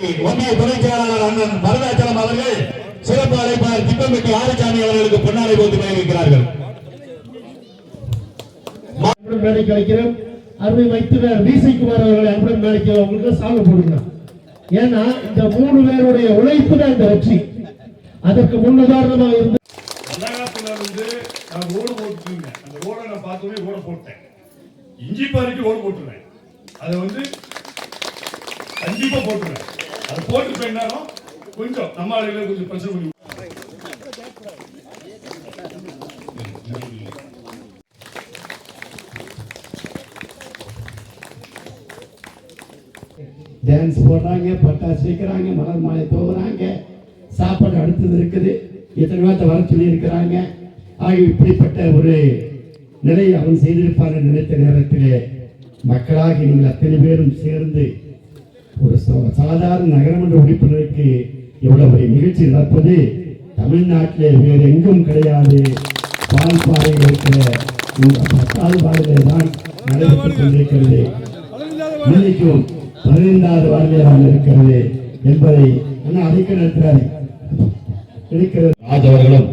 ஒன்றிய துணை செயலாளர் அண்ணன் மருதாச்சலம் அவர்கள் சிறப்பு அழைப்பாளர் திட்டமிட்டு ஆறுசாமி அவர்களுக்கு பொன்னாடை போட்டு வைக்கிறார்கள். மேடைக்கு அழைக்கிறோம். அருமை வைத்தியர் விசிகுமார் அவர்களை அன்புடன் மேடைக்கு அவங்களுக்கு சால்வை போடுங்க. ஏன்னா இந்த 3 பேருடைய உழைப்பு தான் இந்த வெற்றி. அதற்கு முன்னுதாரணமாக இருந்து நான் ஓடு போட்டுருங்க. அந்த ஓட நான் பார்த்தோமே ஓட போட்டேன். இஞ்சி பாறைக்கு ஓடு போட்டுருவேன். அதை கண்டிப்பா போட்டுருவேன். அதை போட்டு போயினாலும் கொஞ்சம் நம்ம ஆளுகளை கொஞ்சம் பிரச்சனை பண்ணி டான்ஸ் போடுறாங்க, பட்டாசு வைக்கிறாங்க, மலர் மாலை தோகுறாங்க, சாப்பாடு அடுத்தது இருக்குது, எத்தனை பேர்த்த வர சொல்லி இருக்கிறாங்க. ஆகிய இப்படிப்பட்ட ஒரு நிலை அவன் செய்திருப்பார் நினைத்த நேரத்திலே மக்களாகி நீங்கள் அத்தனை பேரும் சேர்ந்து ஒரு சாதாரண நகரமன்ற உறுப்பினருக்கு எவ்வளவு ஒரு நிகழ்ச்சி நடப்பது தமிழ்நாட்டிலே வேறு எங்கும் கிடையாது. பால்பாறையில் இருக்கிற இந்த 10வது வார்டிலே தான் நடைபெற்றுக் கொண்டிருக்கிறது. இன்னைக்கும் 15வது வார்டிலே தான் இருக்கிறது என்பதை அழைக்க நடத்துகிறார் ராஜ் அவர்களும்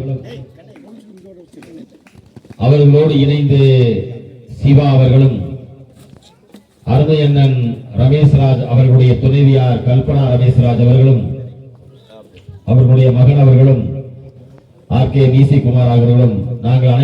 அவர்களோடு இணைந்து சிவா அவர்களும் அருமையண்ணன் ரமேஷ்ராஜ் அவர்களுடைய துணைவியார் கல்பனா ரமேஷ்ராஜ் அவர்களும் அவர்களுடைய மகன் அவர்களும் RK விசிகுமார் அவர்களும் நாங்கள்